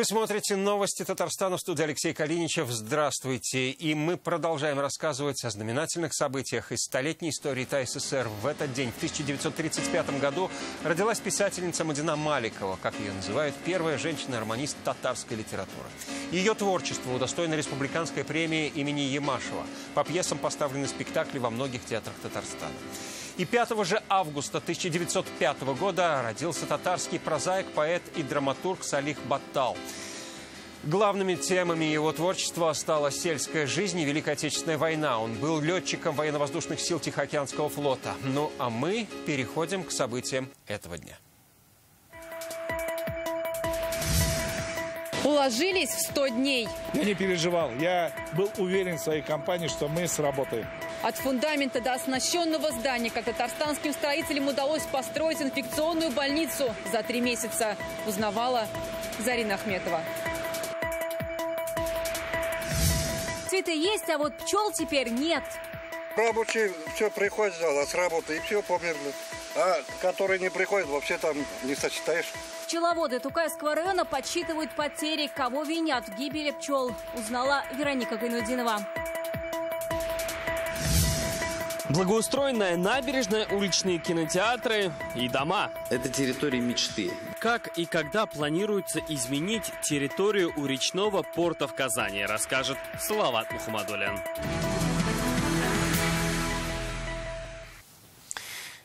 Вы смотрите новости Татарстана, в студии Алексей Калиничев. Здравствуйте. И мы продолжаем рассказывать о знаменательных событиях из столетней истории ТАССР. В этот день, в 1935 году, родилась писательница Мадина Маликова, как ее называют, первая женщина-романист татарской литературы. Ее творчество удостоено республиканской премии имени Ямашева. По пьесам поставлены спектакли во многих театрах Татарстана. И 5 же августа 1905 года родился татарский прозаик, поэт и драматург Салих Баттал. Главными темами его творчества стала сельская жизнь и Великая Отечественная война. Он был летчиком военно-воздушных сил Тихоокеанского флота. Ну а мы переходим к событиям этого дня. Уложились в 100 дней. Я не переживал. Я был уверен в своей компании, что мы сработаем. От фундамента до оснащенного здания, как татарстанским строителям удалось построить инфекционную больницу за 3 месяца, узнавала Зарина Ахметова. Цветы есть, а вот пчел теперь нет. Рабочие все приходят с работы и все померли. А которые не приходят, вообще там не сочетаешь. Пчеловоды Тукайского района подсчитывают потери. Кого винят в гибели пчел, узнала Вероника Гайнудинова. Благоустроенная набережная, уличные кинотеатры и дома. Это территория мечты. Как и когда планируется изменить территорию у речного порта в Казани, расскажет Салават Мухаммадуллин.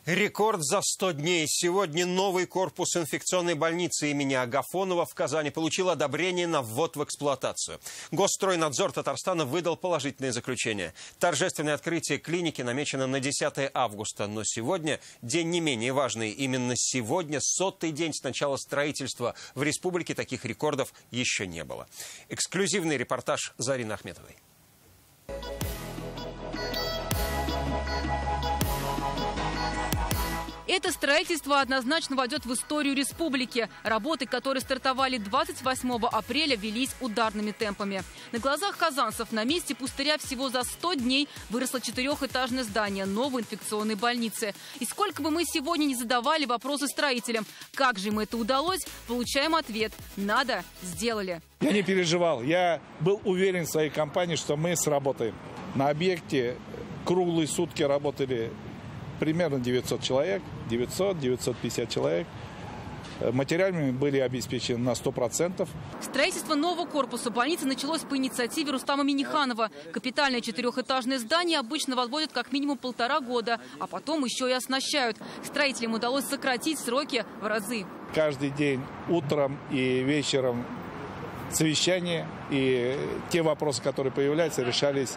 Рекорд за 100 дней. Сегодня новый корпус инфекционной больницы имени Агафонова в Казани получил одобрение на ввод в эксплуатацию. Госстройнадзор Татарстана выдал положительное заключение. Торжественное открытие клиники намечено на 10 августа. Но сегодня день не менее важный. Именно сегодня 100-й день с начала строительства. В республике таких рекордов еще не было. Эксклюзивный репортаж Зарины Ахметовой. Это строительство однозначно войдет в историю республики. Работы, которые стартовали 28 апреля, велись ударными темпами. На глазах казанцев на месте пустыря всего за 100 дней выросло 4-этажное здание новой инфекционной больницы. И сколько бы мы сегодня не задавали вопросы строителям, как же им это удалось, получаем ответ – надо, сделали. Я не переживал. Я был уверен в своей компании, что мы сработаем. На объекте круглые сутки работали примерно 900 человек, 900-950 человек. Материалами были обеспечены на 100%. Строительство нового корпуса больницы началось по инициативе Рустама Минниханова. Капитальное 4-этажное здание обычно возводят как минимум 1,5 года, а потом еще и оснащают. Строителям удалось сократить сроки в разы. Каждый день утром и вечером совещания, и те вопросы, которые появляются, решались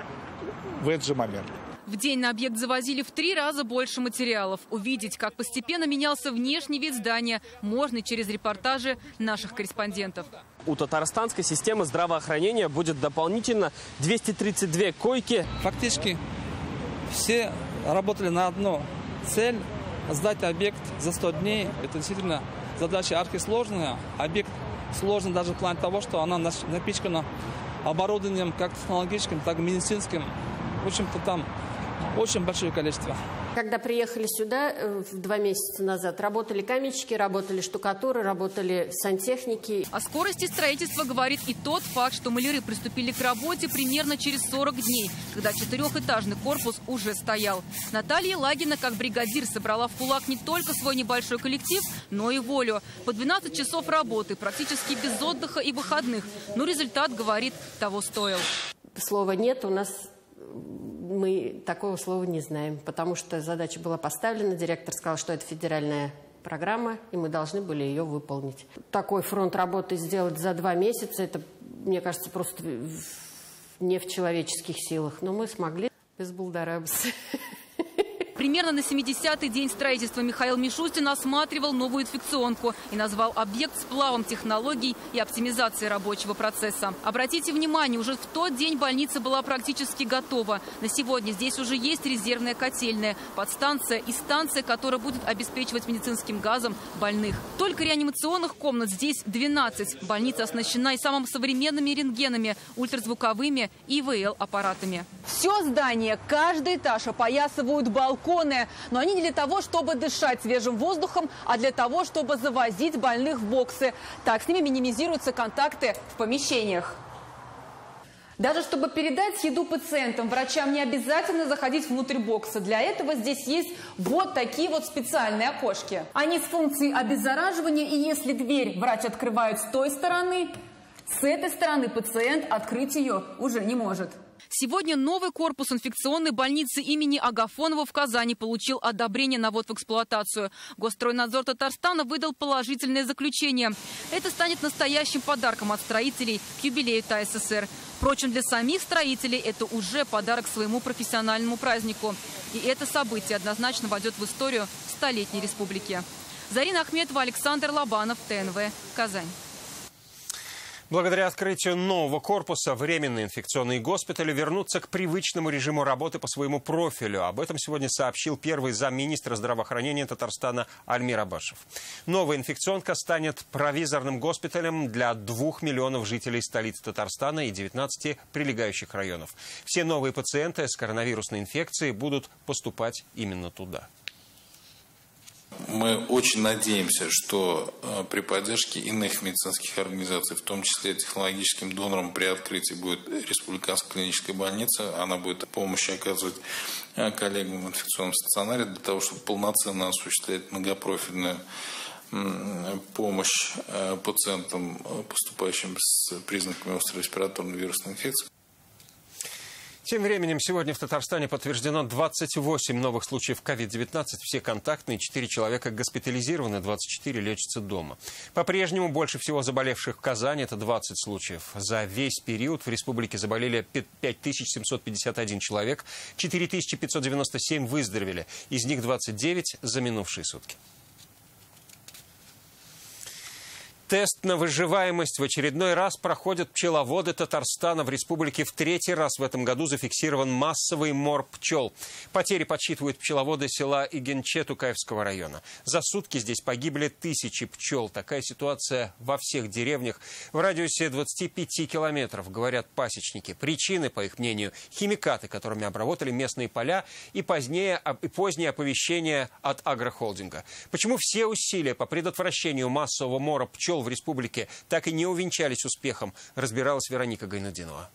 в этот же момент. В день на объект завозили в 3 раза больше материалов. Увидеть, как постепенно менялся внешний вид здания, можно через репортажи наших корреспондентов. У татарстанской системы здравоохранения будет дополнительно 232 койки. Фактически все работали на одну цель – сдать объект за 100 дней. Это действительно задача архисложная. Объект сложный даже в плане того, что она напичкана оборудованием как технологическим, так и медицинским. В общем-то, там очень большое количество. Когда приехали сюда 2 месяца назад, работали каменщики, работали штукатуры, работали сантехники. О скорости строительства говорит и тот факт, что маляры приступили к работе примерно через 40 дней, когда 4-этажный корпус уже стоял. Наталья Лагина, как бригадир, собрала в кулак не только свой небольшой коллектив, но и волю. По 12 часов работы, практически без отдыха и выходных. Но результат, говорит, того стоил. Слова нет, у нас... Мы такого слова не знаем, потому что задача была поставлена, директор сказал, что это федеральная программа, и мы должны были ее выполнить. Такой фронт работы сделать за 2 месяца, это, мне кажется, просто не в человеческих силах. Но мы смогли без булдарабс. Примерно на 70-й день строительства Михаил Мишустин осматривал новую инфекционку и назвал объект сплавом технологий и оптимизации рабочего процесса. Обратите внимание, уже в тот день больница была практически готова. На сегодня здесь уже есть резервная котельная, подстанция и станция, которая будет обеспечивать медицинским газом больных. Только реанимационных комнат здесь 12. Больница оснащена и самыми современными рентгенами, ультразвуковыми и ИВЛ-аппаратами. Все здание, каждый этаж опоясывают балконы балконы. Но они не для того, чтобы дышать свежим воздухом, а для того, чтобы завозить больных в боксы. Так с ними минимизируются контакты в помещениях. Даже чтобы передать еду пациентам, врачам не обязательно заходить внутрь бокса. Для этого здесь есть вот такие вот специальные окошки. Они с функцией обеззараживания, и если дверь врач открывает с той стороны, с этой стороны пациент открыть ее уже не может. Сегодня новый корпус инфекционной больницы имени Агафонова в Казани получил одобрение на ввод в эксплуатацию. Госстройнадзор Татарстана выдал положительное заключение. Это станет настоящим подарком от строителей к юбилею ТАССР. Впрочем, для самих строителей это уже подарок своему профессиональному празднику. И это событие однозначно войдет в историю столетней республики. Зарина Ахметова, Александр Лобанов, ТНВ, Казань. Благодаря открытию нового корпуса временные инфекционные госпитали вернутся к привычному режиму работы по своему профилю. Об этом сегодня сообщил первый замминистра здравоохранения Татарстана Альмир Абашев. Новая инфекционка станет провизорным госпиталем для 2 миллионов жителей столицы Татарстана и 19 прилегающих районов. Все новые пациенты с коронавирусной инфекцией будут поступать именно туда. Мы очень надеемся, что при поддержке иных медицинских организаций, в том числе технологическим донором, при открытии будет республиканская клиническая больница. Она будет помощь оказывать коллегам в инфекционном стационаре для того, чтобы полноценно осуществлять многопрофильную помощь пациентам, поступающим с признаками острой респираторной вирусной инфекции. Тем временем сегодня в Татарстане подтверждено 28 новых случаев COVID-19. Все контактные, 4 человека госпитализированы, 24 лечатся дома. По-прежнему больше всего заболевших в Казани – это 20 случаев. За весь период в республике заболели 5751 человек, 4597 выздоровели. Из них 29 за минувшие сутки. Тест на выживаемость в очередной раз проходят пчеловоды Татарстана. В республике в 3-й раз в этом году зафиксирован массовый мор пчел. Потери подсчитывают пчеловоды села Игенче Тукаевского района. За сутки здесь погибли тысячи пчел. Такая ситуация во всех деревнях в радиусе 25 километров, говорят пасечники. Причины, по их мнению, химикаты, которыми обработали местные поля, и позднее позднее оповещение от агрохолдинга. Почему все усилия по предотвращению массового мора пчел в республике так и не увенчались успехом, разбиралась Вероника Гайнудинова.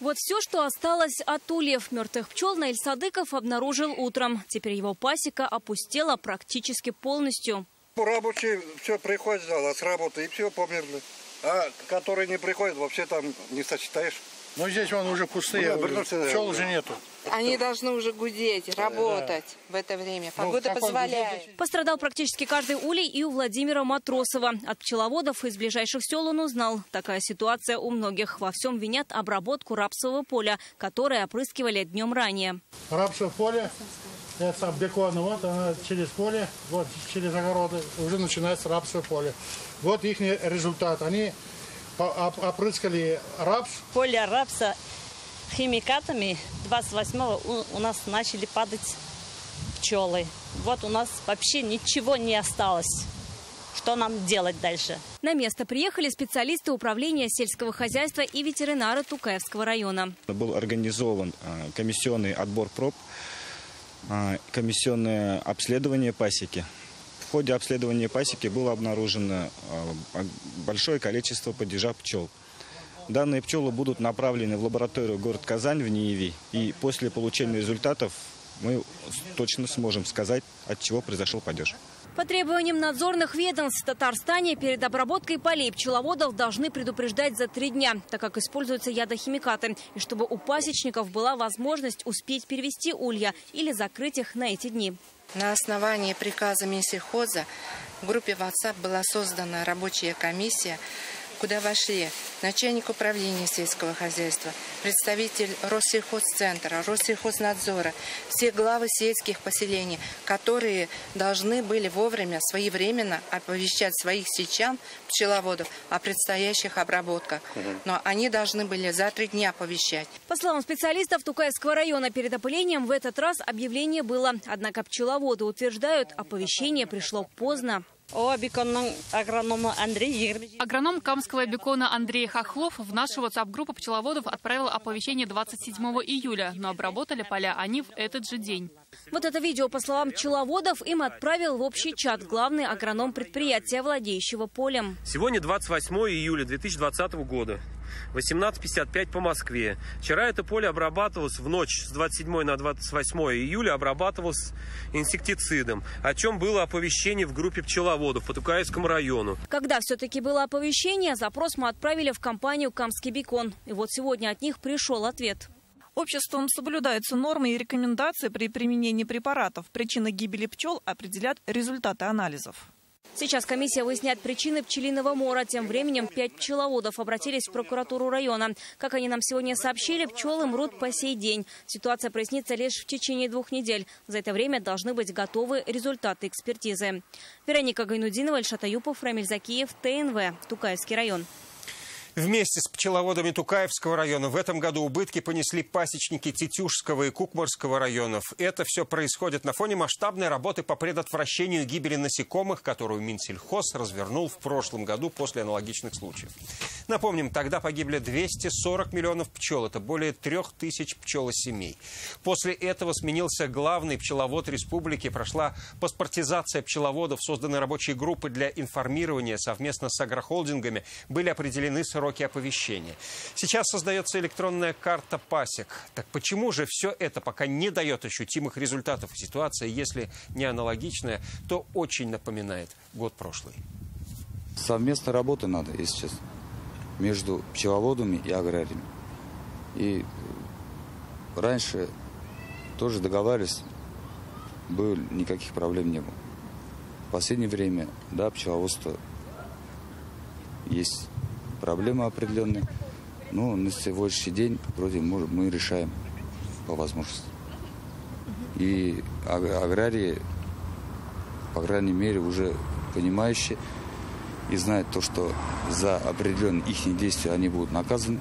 Вот все, что осталось от ульев. Мертвых пчел Наиль Садыков обнаружил утром. Теперь его пасека опустела практически полностью. Рабочие все приходят с работы и все померли. А которые не приходят, вообще там не сочетаешь. Но здесь вон уже пустые, пчел уже нету. Они должны уже гудеть, работать в это время. Погода позволяет. Пострадал практически каждый улей и у Владимира Матросова. От пчеловодов из ближайших сел он узнал. Такая ситуация у многих. Во всем винят обработку рапсового поля, которое опрыскивали днем ранее. Рапсовое поле, это бекон, вот она через поле, вот через огороды уже начинается рапсовое поле. Вот их результат. Они опрыскали рапс. Поле рапса химикатами 28-го у нас начали падать пчелы. Вот у нас вообще ничего не осталось. Что нам делать дальше? На место приехали специалисты управления сельского хозяйства и ветеринары Тукаевского района. Был организован комиссионный отбор проб, комиссионное обследование пасеки. В ходе обследования пасеки было обнаружено большое количество падежа пчел. Данные пчелы будут направлены в лабораторию город Казань в НИИВИ. И после получения результатов мы точно сможем сказать, от чего произошел падеж. По требованиям надзорных ведомств в Татарстане перед обработкой полей пчеловодов должны предупреждать за 3 дня, так как используются ядохимикаты. И чтобы у пасечников была возможность успеть перевести улья или закрыть их на эти дни. На основании приказа Минсельхоза в группе WhatsApp была создана рабочая комиссия, куда вошли начальник управления сельского хозяйства, представитель Россельхозцентра, Россельхознадзора, все главы сельских поселений, которые должны были вовремя, своевременно оповещать своих сельчан, пчеловодов, о предстоящих обработках. Но они должны были за 3 дня оповещать. По словам специалистов Тукаевского района, перед опылением в этот раз объявление было. Однако пчеловоды утверждают, оповещение пришло поздно. Агроном камского бекона Андрей Хохлов в нашу WhatsApp-группу пчеловодов отправил оповещение 27 июля, но обработали поля они в этот же день. Вот это видео, по словам пчеловодов, им отправил в общий чат главный агроном предприятия, владеющего полем. Сегодня 28 июля 2020 года. 18:55 по Москве. Вчера это поле обрабатывалось в ночь с 27 на 28 июля, обрабатывалось инсектицидом, о чем было оповещение в группе пчеловодов по Тукаевскому району. Когда все-таки было оповещение, запрос мы отправили в компанию «Камский бекон». И вот сегодня от них пришел ответ. Обществом соблюдаются нормы и рекомендации при применении препаратов. Причины гибели пчел определят результаты анализов. Сейчас комиссия выясняет причины пчелиного мора. Тем временем 5 пчеловодов обратились в прокуратуру района. Как они нам сегодня сообщили, пчелы мрут по сей день. Ситуация прояснится лишь в течение 2 недель. За это время должны быть готовы результаты экспертизы. Вероника Гайнудинова, Ильшат Аюпов, Рамиль Закиев, ТНВ, Тукаевский район. Вместе с пчеловодами Тукаевского района в этом году убытки понесли пасечники Тетюшского и Кукмарского районов. Это все происходит на фоне масштабной работы по предотвращению гибели насекомых, которую Минсельхоз развернул в прошлом году после аналогичных случаев. Напомним, тогда погибли 240 миллионов пчел. Это более 3000 пчелосемей. После этого сменился главный пчеловод республики. Прошла паспортизация пчеловодов, созданы рабочие группы для информирования. Совместно с агрохолдингами были определены сроки оповещения. Сейчас создается электронная карта пасек. Так почему же все это пока не дает ощутимых результатов? Ситуация, если не аналогичная, то очень напоминает год прошлый. Совместной работы надо, если честно, между пчеловодами и аграриями. И раньше тоже договаривались, никаких проблем не было. В последнее время, да, пчеловодство есть проблемы определенные, но на сегодняшний день вроде мы решаем по возможности. И аграрии, по крайней мере, уже понимающие и знают то, что за определенные их действия они будут наказаны.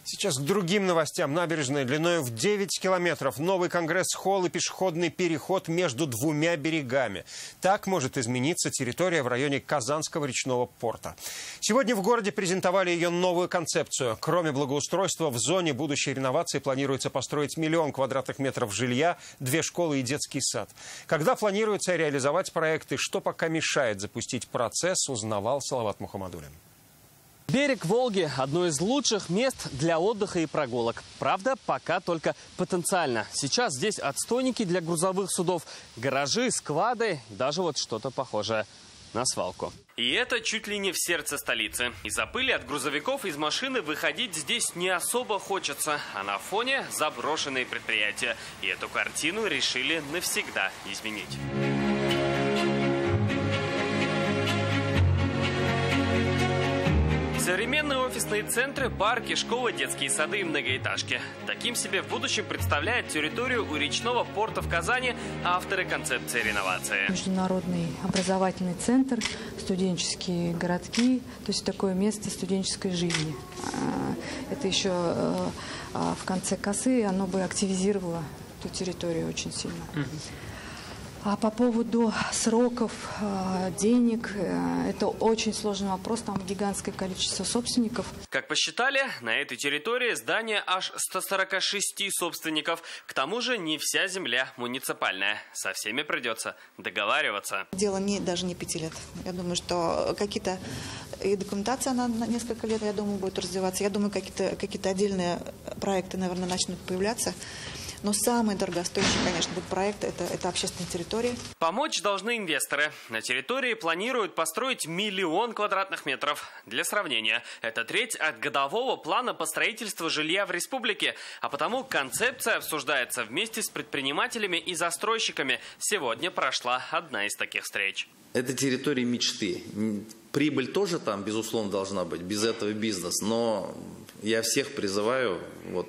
Сейчас к другим новостям. Набережная длиной в 9 километров. Новый конгресс-холл и пешеходный переход между 2 берегами. Так может измениться территория в районе Казанского речного порта. Сегодня в городе презентовали ее новую концепцию. Кроме благоустройства, в зоне будущей реновации планируется построить 1 000 000 квадратных метров жилья, 2 школы и детский сад. Когда планируется реализовать проекты, что пока мешает запустить процесс, узнавал Салават Мухаммадуллин. Берег Волги – одно из лучших мест для отдыха и прогулок. Правда, пока только потенциально. Сейчас здесь отстойники для грузовых судов, гаражи, склады, даже вот что-то похожее на свалку. И это чуть ли не в сердце столицы. Из-за пыли от грузовиков из машины выходить здесь не особо хочется. А на фоне заброшенные предприятия. И эту картину решили навсегда изменить. Современные офисные центры, парки, школы, детские сады и многоэтажки. Таким себе в будущем представляет территорию у речного порта в Казани авторы концепции реновации. Международный образовательный центр, студенческие городки, то есть такое место студенческой жизни. Это еще в конце косы оно бы активизировало эту территорию очень сильно. А по поводу сроков, денег, это очень сложный вопрос, там гигантское количество собственников. Как посчитали, на этой территории здание аж 146 собственников. К тому же не вся земля муниципальная. Со всеми придется договариваться. Дело даже не 5 лет. Я думаю, что какие-то и документация на несколько лет, я думаю, будет развиваться. Я думаю, какие-то отдельные проекты, наверное, начнут появляться. Но самый дорогостоящий, конечно, будет проект – это общественные территории. Помочь должны инвесторы. На территории планируют построить 1 000 000 квадратных метров. Для сравнения, это треть от годового плана по строительству жилья в республике. А потому концепция обсуждается вместе с предпринимателями и застройщиками. Сегодня прошла одна из таких встреч. Это территория мечты. Прибыль тоже там, безусловно, должна быть. Без этого бизнес. Но я всех призываю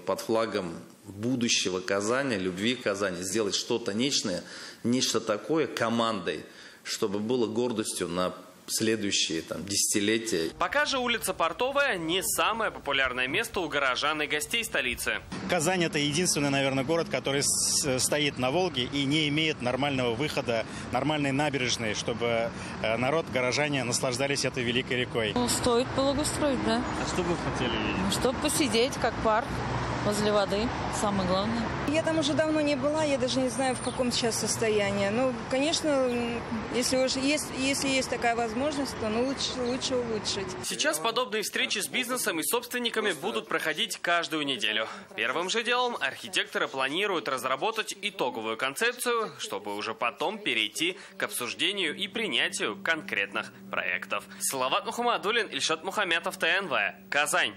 под флагом будущего Казани, любви к Казани, сделать что-то нечто такое командой, чтобы было гордостью на следующие десятилетия. Пока же улица Портовая не самое популярное место у горожан и гостей столицы. Казань – это единственный, наверное, город, который стоит на Волге и не имеет нормального выхода, нормальной набережной, чтобы народ, горожане наслаждались этой великой рекой. Стоит благоустроить, да. А что бы вы хотели видеть? Чтобы посидеть, как парк. Возле воды, самое главное. Я там уже давно не была, я даже не знаю, в каком сейчас состоянии. Ну, конечно, если есть такая возможность, то лучше улучшить. Сейчас подобные встречи с бизнесом и собственниками будут проходить каждую неделю. Первым же делом архитекторы планируют разработать итоговую концепцию, чтобы уже потом перейти к обсуждению и принятию конкретных проектов. Салават Мухаммадуллин, Ильшат Мухаметов, ТНВ, Казань.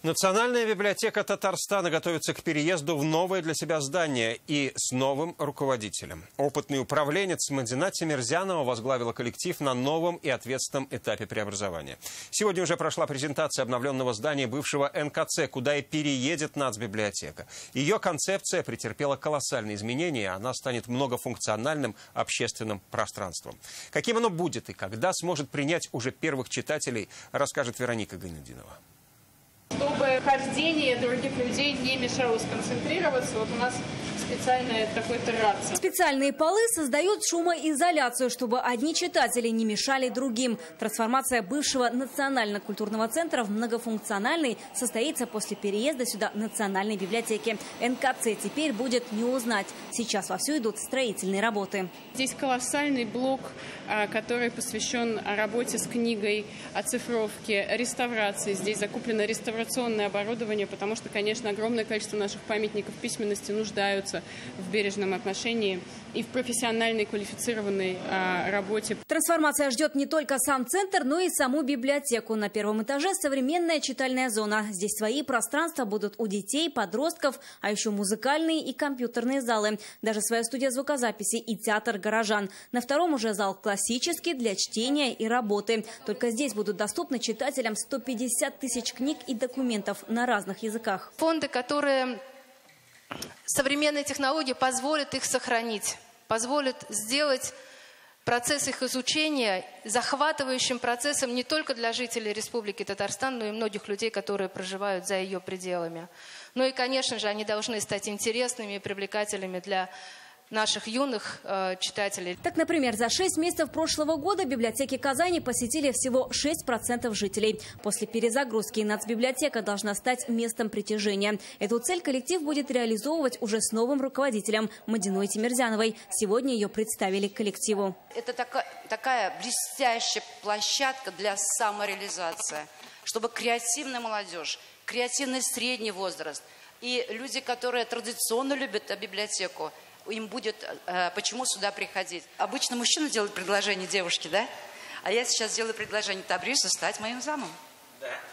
Национальная библиотека Татарстана готовится к переезду в новое для себя здание и с новым руководителем. Опытный управленец Мадина Тимирзянова возглавила коллектив на новом и ответственном этапе преобразования. Сегодня уже прошла презентация обновленного здания бывшего НКЦ, куда и переедет нацбиблиотека. Ее концепция претерпела колоссальные изменения, она станет многофункциональным общественным пространством. Каким оно будет и когда сможет принять уже первых читателей, расскажет Вероника Гайнудинова. Чтобы хождение других людей не мешало сконцентрироваться, вот у нас специальная такой терраса. Специальные полы создают шумоизоляцию, чтобы одни читатели не мешали другим. Трансформация бывшего национально-культурного центра в многофункциональный состоится после переезда сюда Национальной библиотеки. НКЦ теперь будет не узнать. Сейчас вовсю идут строительные работы. Здесь колоссальный блок, который посвящен работе с книгой, оцифровке, реставрации. Здесь закуплено реставрационное оборудование, потому что, конечно, огромное количество наших памятников письменности нуждаются в бережном отношении и в профессиональной квалифицированной работе. Трансформация ждет не только сам центр, но и саму библиотеку. На первом этаже современная читальная зона. Здесь свои пространства будут у детей, подростков, а еще музыкальные и компьютерные залы. Даже своя студия звукозаписи и театр горожан. На втором уже зал классический для чтения и работы. Только здесь будут доступны читателям 150 тысяч книг и документов на разных языках. Фонды, которые современные технологии позволят их сохранить, позволят сделать процесс их изучения захватывающим процессом не только для жителей Республики Татарстан, но и многих людей, которые проживают за ее пределами. Ну и, конечно же, они должны стать интересными и привлекательными для наших юных читателей. Так, например, за 6 месяцев прошлого года библиотеки Казани посетили всего 6% жителей. После перезагрузки нацбиблиотека должна стать местом притяжения. Эту цель коллектив будет реализовывать уже с новым руководителем Мадиной Тимирзяновой. Сегодня ее представили коллективу. Это такая блестящая площадка для самореализации, чтобы креативная молодежь, креативный средний возраст и люди, которые традиционно любят библиотеку, им будет почему сюда приходить. Обычно мужчина делает предложение девушке, да? А я сейчас делаю предложение Табрису стать моим замом.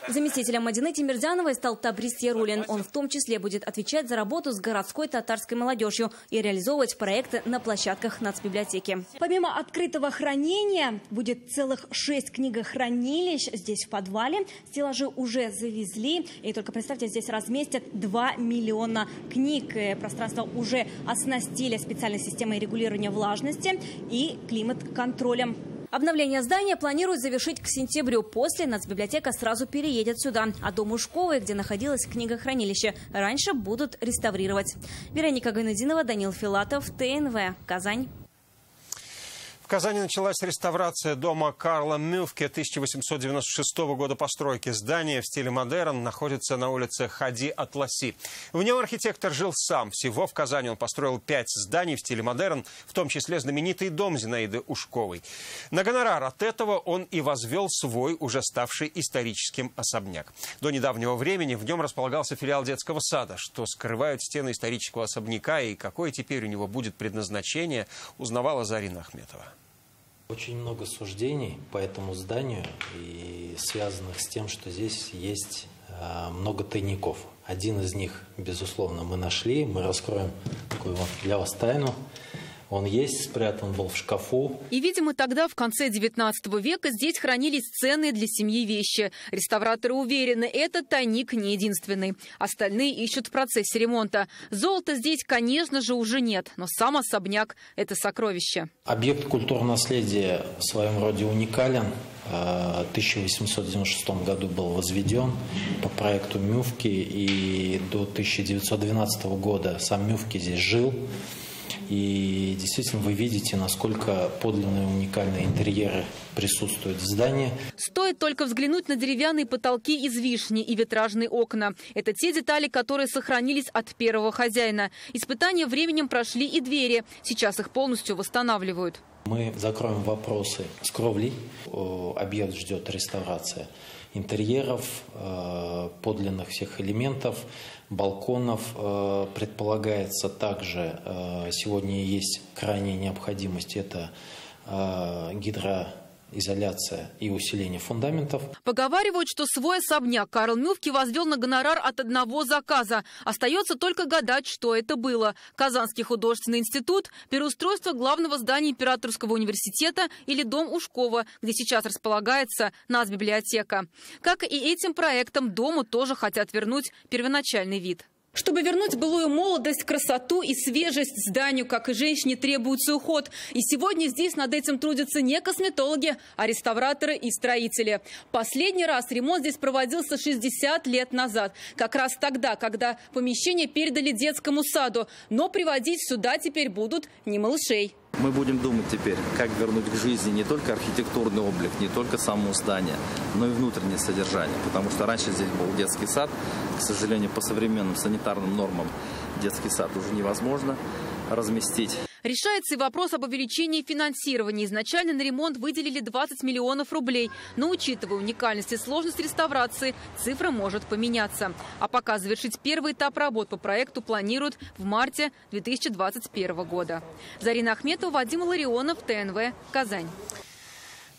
Заместителем Мадины Тимирзяновой стал Табрис Ярулин. Он в том числе будет отвечать за работу с городской татарской молодежью и реализовывать проекты на площадках нацбиблиотеки. Помимо открытого хранения, будет целых 6 книгохранилищ здесь в подвале. Стеллажи уже завезли. И только представьте, здесь разместят 2 миллиона книг. Пространство уже оснастили специальной системой регулирования влажности и климат-контролем. Обновление здания планируют завершить к сентябрю. После нацбиблиотека сразу переедет сюда. А дом Ушковой, где находилось книгохранилище, раньше будут реставрировать. Вероника Гайнудинова, Данил Филатов, ТНВ, Казань. В Казани началась реставрация дома Карла Мюфке 1896 года постройки. Здание в стиле модерн находится на улице Хади-Атласи. В нем архитектор жил сам. Всего в Казани он построил 5 зданий в стиле модерн, в том числе знаменитый дом Зинаиды Ушковой. На гонорар от этого он и возвел свой, уже ставший историческим особняк. До недавнего времени в нем располагался филиал детского сада. Что скрывают стены исторического особняка и какое теперь у него будет предназначение, узнавала Зарина Ахметова. Очень много суждений по этому зданию, и связанных с тем, что здесь есть много тайников. Один из них, безусловно, мы нашли. Мы раскроем такую вот для вас тайну. Он есть, спрятан был в шкафу. И, видимо, тогда, в конце 19 века, здесь хранились ценные для семьи вещи. Реставраторы уверены, этот тайник не единственный. Остальные ищут в процессе ремонта. Золота здесь, конечно же, уже нет, но сам особняк – это сокровище. Объект культурного наследия в своем роде уникален. В 1896 году был возведен по проекту Мюфки, и до 1912 года сам Мюфки здесь жил. И действительно вы видите, насколько подлинные уникальные интерьеры присутствуют в здании. Стоит только взглянуть на деревянные потолки из вишни и витражные окна. Это те детали, которые сохранились от первого хозяина. Испытания временем прошли и двери. Сейчас их полностью восстанавливают. Мы закроем вопросы с кровлей. Объект ждет реставрация интерьеров, подлинных всех элементов, балконов. Предполагается также, сегодня есть крайняя необходимость, это гидроизоляция и усиление фундаментов. Поговаривают, что свой особняк Карл Мюфки возвел на гонорар от одного заказа. Остается только гадать, что это было. Казанский художественный институт, переустройство главного здания Императорского университета или дом Ушкова, где сейчас располагается нацбиблиотека. Как и этим проектом, дому тоже хотят вернуть первоначальный вид. Чтобы вернуть былую молодость, красоту и свежесть зданию, как и женщине, требуется уход. И сегодня здесь над этим трудятся не косметологи, а реставраторы и строители. Последний раз ремонт здесь проводился 60 лет назад. Как раз тогда, когда помещение передали детскому саду. Но приводить сюда теперь будут не малышей. Мы будем думать теперь, как вернуть к жизни не только архитектурный облик, не только само здание, но и внутреннее содержание. Потому что раньше здесь был детский сад. К сожалению, по современным санитарным нормам детский сад уже невозможно разместить. Решается и вопрос об увеличении финансирования. Изначально на ремонт выделили 20 миллионов рублей. Но, учитывая уникальность и сложность реставрации, цифра может поменяться. А пока завершить первый этап работ по проекту планируют в марте 2021 года. Зарина Ахметова, Вадим Ларионов, ТНВ, Казань.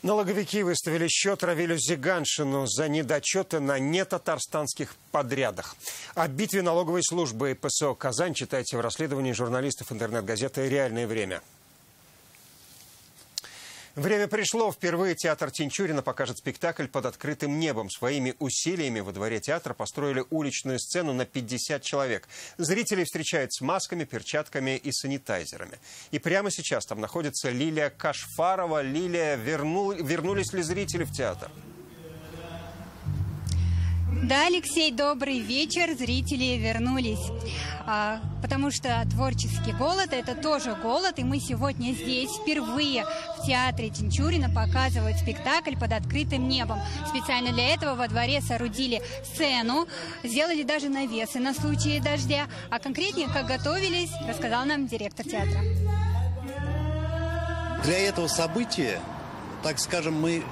Налоговики выставили счет Равилю Зиганшину за недочеты на нетатарстанских подрядах. О битве налоговой службы и ПСО «Казань» читайте в расследовании журналистов интернет-газеты «Реальное время». Время пришло. Впервые театр Тинчурина покажет спектакль «Под открытым небом». Своими усилиями во дворе театра построили уличную сцену на 50 человек. Зрителей встречают с масками, перчатками и санитайзерами. И прямо сейчас там находится Лилия Кашфарова. Лилия, вернулись ли зрители в театр? Да, Алексей, добрый вечер. Зрители вернулись, потому что творческий голод – это тоже голод. И мы сегодня здесь впервые в театре Тинчурина показывают спектакль «Под открытым небом». Специально для этого во дворе соорудили сцену, сделали даже навесы на случай дождя. А конкретнее, как готовились, рассказал нам директор театра. Для этого события, так скажем, мы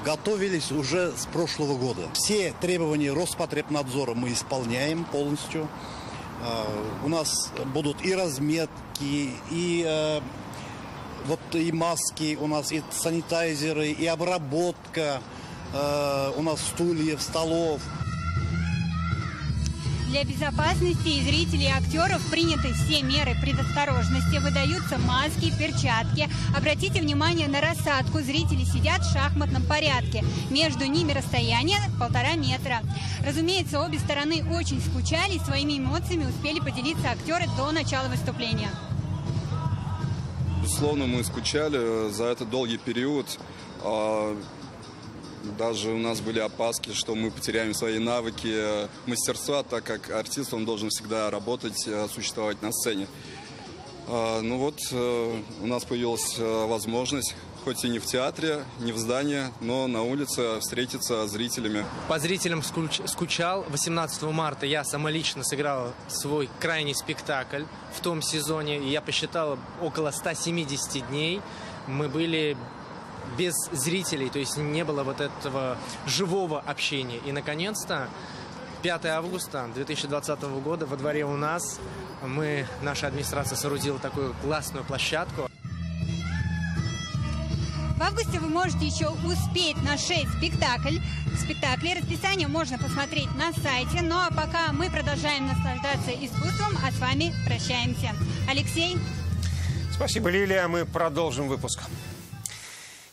готовились уже с прошлого года. Все требования Роспотребнадзора мы исполняем полностью. У нас будут и разметки, и маски, у нас и санитайзеры, и обработка, у нас стульев, столов. Для безопасности и зрителей, и актеров приняты все меры предосторожности. Выдаются маски, перчатки. Обратите внимание на рассадку. Зрители сидят в шахматном порядке. Между ними расстояние 1,5 метра. Разумеется, обе стороны очень скучали. Своими эмоциями успели поделиться актеры до начала выступления. Безусловно, мы скучали за этот долгий период. Даже у нас были опаски, что мы потеряем свои навыки мастерства, так как артист, он должен всегда работать, существовать на сцене. Ну вот, у нас появилась возможность, хоть и не в театре, не в здании, но на улице встретиться с зрителями. По зрителям скучал. 18 марта я самолично сыграл свой крайний спектакль в том сезоне. И я посчитал, около 170 дней мы были без зрителей, то есть не было вот этого живого общения. И, наконец-то, 5 августа 2020 года во дворе у нас наша администрация соорудила такую классную площадку. В августе вы можете еще успеть на 6 спектаклей. Расписание можно посмотреть на сайте. Ну а пока мы продолжаем наслаждаться искусством, а с вами прощаемся. Алексей? Спасибо, Лилия. Мы продолжим выпуск.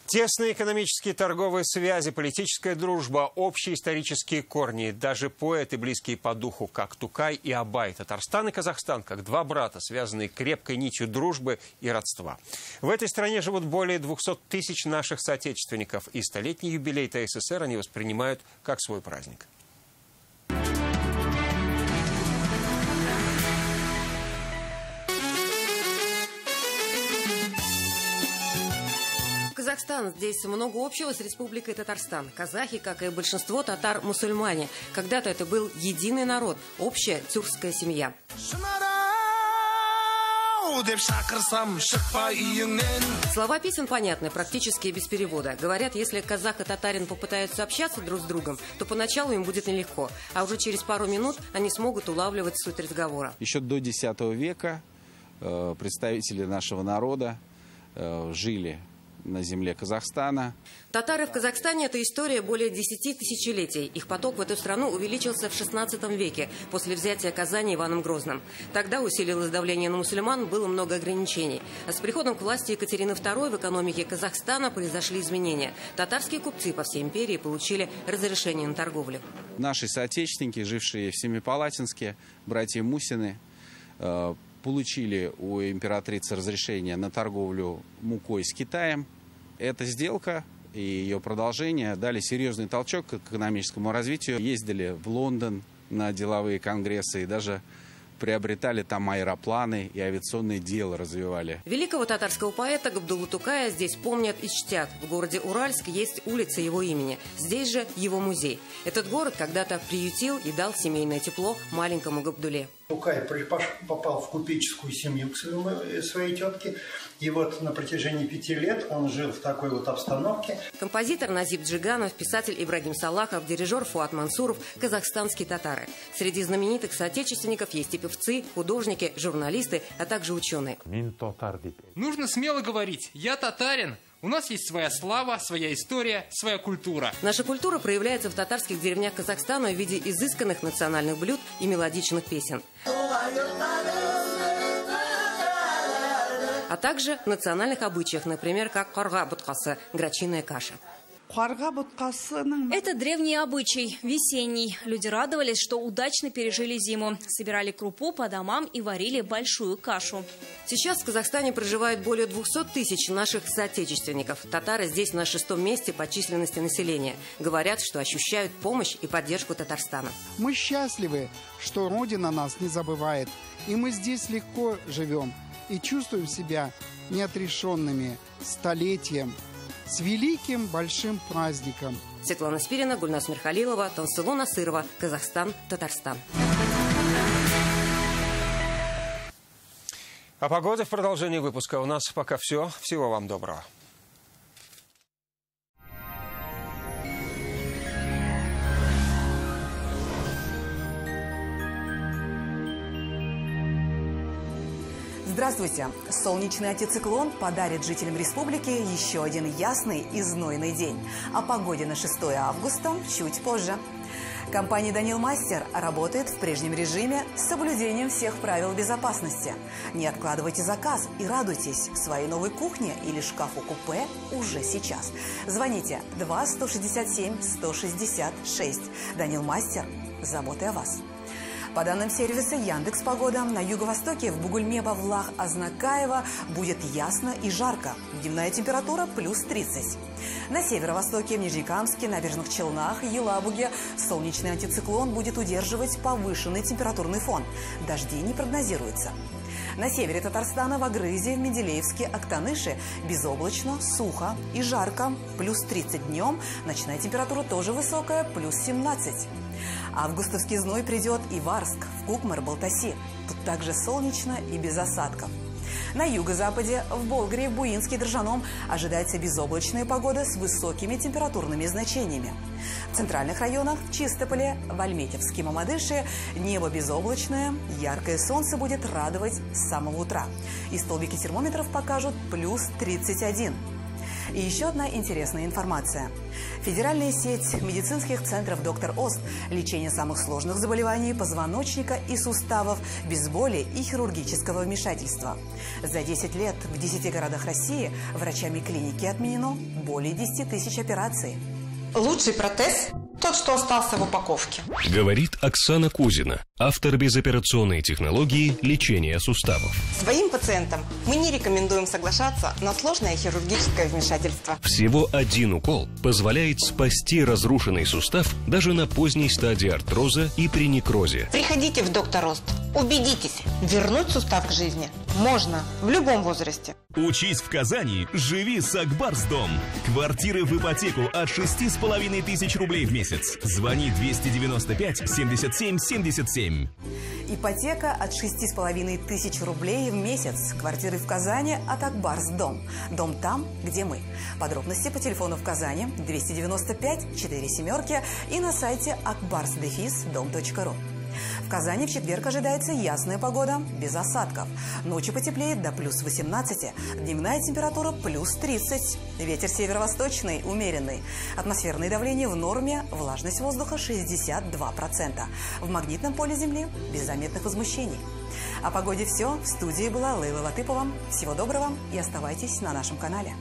Тесные экономические торговые связи, политическая дружба, общие исторические корни. Даже поэты, близкие по духу, как Тукай и Абай. Татарстан и Казахстан, как два брата, связанные крепкой нитью дружбы и родства. В этой стране живут более 200 тысяч наших соотечественников. И столетний юбилей ТССР они воспринимают как свой праздник. Казахстан. Здесь много общего с Республикой Татарстан. Казахи, как и большинство татар, мусульмане. Когда-то это был единый народ, общая тюркская семья. Слова песен понятны, практически без перевода. Говорят, если казах и татарин попытаются общаться друг с другом, то поначалу им будет нелегко, а уже через пару минут они смогут улавливать суть разговора. Еще до X века представители нашего народа жили на земле Казахстана. Татары в Казахстане – это история более 10 тысячелетий. Их поток в эту страну увеличился в XVI веке, после взятия Казани Иваном Грозным. Тогда усилилось давление на мусульман, было много ограничений. А с приходом к власти Екатерины II в экономике Казахстана произошли изменения. Татарские купцы по всей империи получили разрешение на торговлю. Наши соотечественники, жившие в Семипалатинске, братья Мусины, получили у императрицы разрешение на торговлю мукой с Китаем. Эта сделка и ее продолжение дали серьезный толчок к экономическому развитию. Ездили в Лондон на деловые конгрессы и даже приобретали там аэропланы и авиационное дело развивали. Великого татарского поэта Габдуллу Тукая здесь помнят и чтят. В городе Уральск есть улица его имени. Здесь же его музей. Этот город когда-то приютил и дал семейное тепло маленькому Габдулле. Тукай попал в купеческую семью к своей тетке. И вот на протяжении 5 лет он жил в такой вот обстановке. Композитор Назиб Джиганов, писатель Ибрагим Салахов, дирижер Фуат Мансуров, казахстанские татары. Среди знаменитых соотечественников есть и певцы, художники, журналисты, а также ученые. Нужно смело говорить: я татарин. У нас есть своя слава, своя история, своя культура. Наша культура проявляется в татарских деревнях Казахстана в виде изысканных национальных блюд и мелодичных песен. А также в национальных обычаях, например, как карга буткасы – грачиная каша. Это древний обычай, весенний. Люди радовались, что удачно пережили зиму. Собирали крупу по домам и варили большую кашу. Сейчас в Казахстане проживает более 200 тысяч наших соотечественников. Татары здесь на 6-м месте по численности населения. Говорят, что ощущают помощь и поддержку Татарстана. Мы счастливы, что Родина нас не забывает. И мы здесь легко живем и чувствуем себя неотрешенными столетием, с великим большим праздником. Светлана Спирина, Гульнас Мирхалилова, Тансылу Насырова, Казахстан, Татарстан. А погода в продолжении выпуска. У нас пока все. Всего вам доброго. Здравствуйте! Солнечный антициклон подарит жителям республики еще один ясный и знойный день. О погоде на 6 августа чуть позже. Компания «Данил Мастер» работает в прежнем режиме с соблюдением всех правил безопасности. Не откладывайте заказ и радуйтесь своей новой кухне или шкафу-купе уже сейчас. Звоните 2-167-166. «Данил Мастер» – забота о вас. По данным сервиса Яндекс.Погода, на юго-востоке в Бугульме, Павлах, Азнакаево будет ясно и жарко. Дневная температура плюс 30. На северо-востоке, в Нижнекамске, Набережных Челнах, Елабуге солнечный антициклон будет удерживать повышенный температурный фон. Дождей не прогнозируется. На севере Татарстана, в Агрызе, в Менделеевске, Актаныше безоблачно, сухо и жарко. Плюс 30 днем, ночная температура тоже высокая, плюс 17. Августовский зной придет и в Арск, в Кукмар, Балтаси. Тут также солнечно и без осадков. На юго-западе, в Болгаре, в Буинске, Дрожжаном ожидается безоблачная погода с высокими температурными значениями. В центральных районах, в Чистополе, в Альметьевске, Мамадыше небо безоблачное, яркое солнце будет радовать с самого утра. И столбики термометров покажут плюс 31. И еще одна интересная информация. Федеральная сеть медицинских центров «Доктор Ост» – лечение самых сложных заболеваний позвоночника и суставов без боли и хирургического вмешательства. За 10 лет в 10 городах России врачами клиники отменено более 10 тысяч операций. Лучший протез – тот, что остался в упаковке. Говорит Оксана Кузина, автор безоперационной технологии лечения суставов. Своим пациентам мы не рекомендуем соглашаться на сложное хирургическое вмешательство. Всего один укол позволяет спасти разрушенный сустав даже на поздней стадии артроза и при некрозе. Приходите в «Доктор Ост». Убедитесь, вернуть сустав к жизни можно в любом возрасте. Учись в Казани, живи с Акбарсдом. Квартиры в ипотеку от 6,5 тысяч рублей в месяц. Звони 295 77 77. Ипотека от 6,5 тысяч рублей в месяц. Квартиры в Казани от Акбарсдом. Дом там, где мы. Подробности по телефону в Казани 295 4 семерки и на сайте akbars-dom.ru. В Казани в четверг ожидается ясная погода, без осадков. Ночью потеплеет до плюс 18, дневная температура плюс 30. Ветер северо-восточный, умеренный. Атмосферное давление в норме, влажность воздуха 62%. В магнитном поле Земли без заметных возмущений. О погоде все. В студии была Лейла Латыпова. Всего доброго и оставайтесь на нашем канале.